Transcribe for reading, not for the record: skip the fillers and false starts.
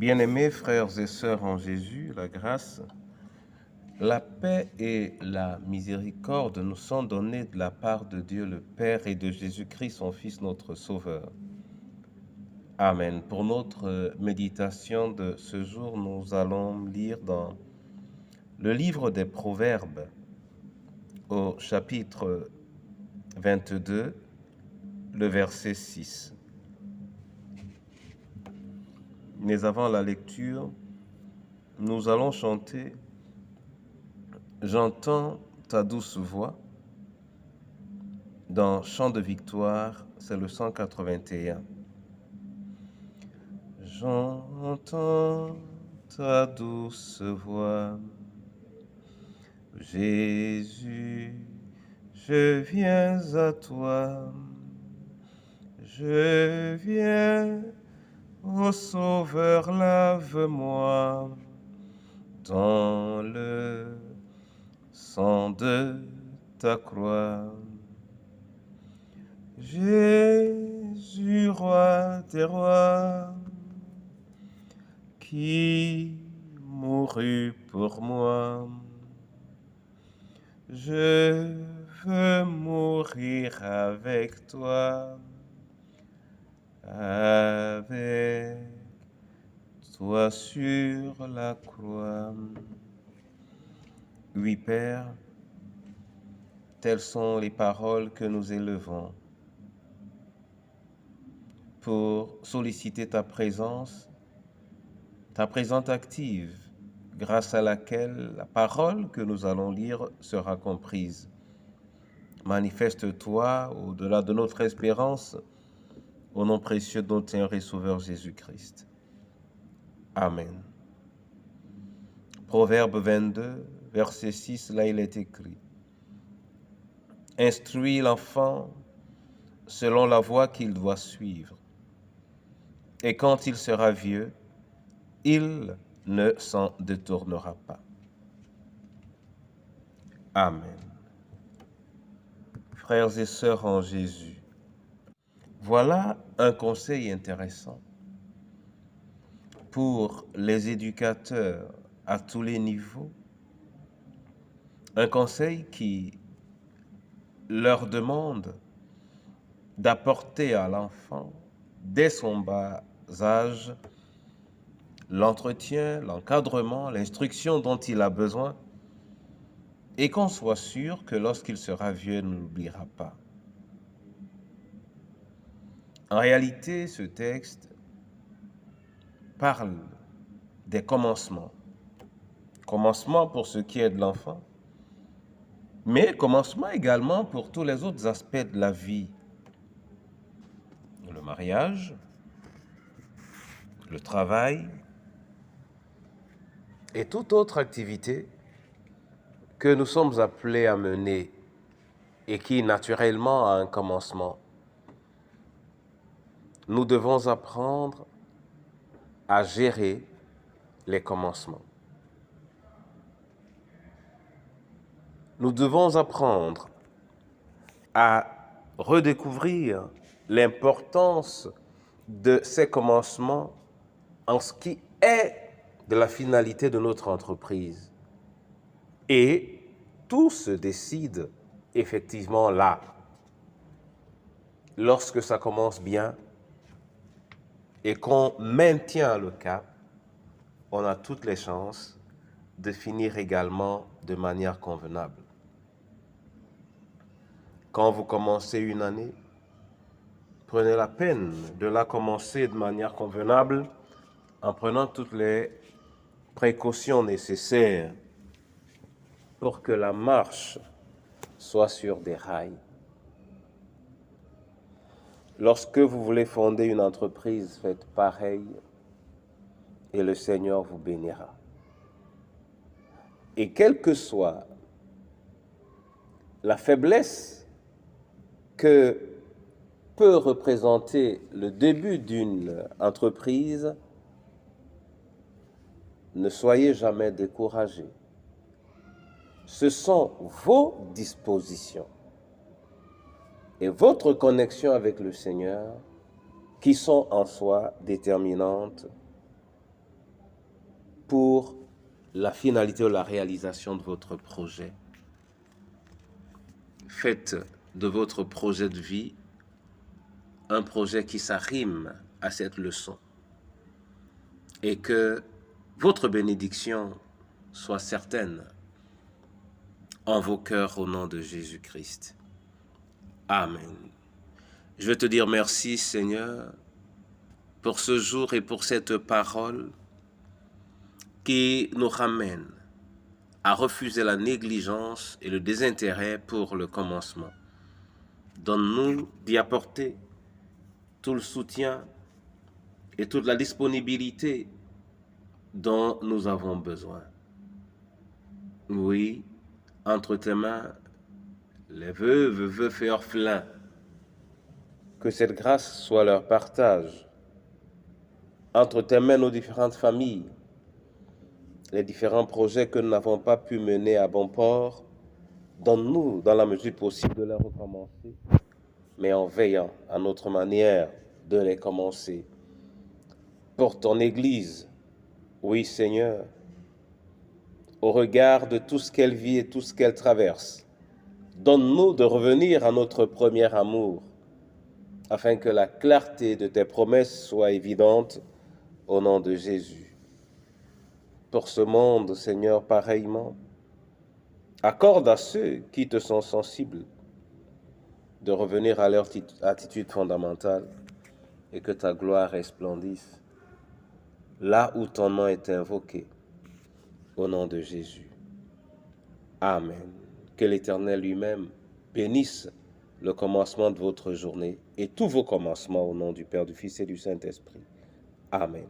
Bien-aimés frères et sœurs en Jésus, la grâce, la paix et la miséricorde nous sont données de la part de Dieu le Père et de Jésus-Christ, son Fils, notre Sauveur. Amen. Pour notre méditation de ce jour, nous allons lire dans le livre des Proverbes, au chapitre 22, le verset 6. Mais avant la lecture, nous allons chanter « J'entends ta douce voix » dans Chant de victoire, c'est le 181. J'entends ta douce voix, Jésus, je viens à toi, je viens, ô Sauveur, lave-moi dans le sang de ta croix. Jésus, roi des rois, qui mourut pour moi, je veux mourir avec toi sur la croix. Oui, Père, telles sont les paroles que nous élevons pour solliciter ta présence active, grâce à laquelle la parole que nous allons lire sera comprise. Manifeste-toi au-delà de notre espérance, au nom précieux de notre Seigneur et Sauveur Jésus-Christ. Amen. Proverbe 22, verset 6, là il est écrit « Instruis l'enfant selon la voie qu'il doit suivre, et quand il sera vieux, il ne s'en détournera pas. » Amen. Frères et sœurs en Jésus, voilà un conseil intéressant pour les éducateurs à tous les niveaux, un conseil qui leur demande d'apporter à l'enfant, dès son bas âge, l'entretien, l'encadrement, l'instruction dont il a besoin, et qu'on soit sûr que lorsqu'il sera vieux, il ne l'oubliera pas. En réalité, ce texte parle des commencements. Commencement pour ce qui est de l'enfant, mais commencement également pour tous les autres aspects de la vie. Le mariage, le travail et toute autre activité que nous sommes appelés à mener et qui naturellement a un commencement. Nous devons apprendre à gérer les commencements. Nous devons apprendre à redécouvrir l'importance de ces commencements en ce qui est de la finalité de notre entreprise. Et tout se décide effectivement là. Lorsque ça commence bien et qu'on maintient le cap, on a toutes les chances de finir également de manière convenable. Quand vous commencez une année, prenez la peine de la commencer de manière convenable en prenant toutes les précautions nécessaires pour que la marche soit sur des rails. Lorsque vous voulez fonder une entreprise, faites pareil et le Seigneur vous bénira. Et quelle que soit la faiblesse que peut représenter le début d'une entreprise, ne soyez jamais découragés. Ce sont vos dispositions et votre connexion avec le Seigneur qui sont en soi déterminantes pour la finalité ou la réalisation de votre projet. Faites de votre projet de vie un projet qui s'arrime à cette leçon et que votre bénédiction soit certaine en vos cœurs au nom de Jésus-Christ. Amen. Je veux te dire merci, Seigneur, pour ce jour et pour cette parole qui nous ramène à refuser la négligence et le désintérêt pour le commencement. Donne-nous d'y apporter tout le soutien et toute la disponibilité dont nous avons besoin. Oui, entre tes mains, les veuves, veufs et orphelins, que cette grâce soit leur partage. Entre tes mains, nos différentes familles, les différents projets que nous n'avons pas pu mener à bon port, donne-nous, dans la mesure possible, de les recommencer, mais en veillant à notre manière de les commencer. Pour ton Église, oui Seigneur, au regard de tout ce qu'elle vit et tout ce qu'elle traverse, donne-nous de revenir à notre premier amour, afin que la clarté de tes promesses soit évidente au nom de Jésus. Pour ce monde, Seigneur, pareillement, accorde à ceux qui te sont sensibles de revenir à leur attitude fondamentale et que ta gloire resplendisse là où ton nom est invoqué, au nom de Jésus. Amen. Que l'Éternel lui-même bénisse le commencement de votre journée et tous vos commencements au nom du Père, du Fils et du Saint-Esprit. Amen.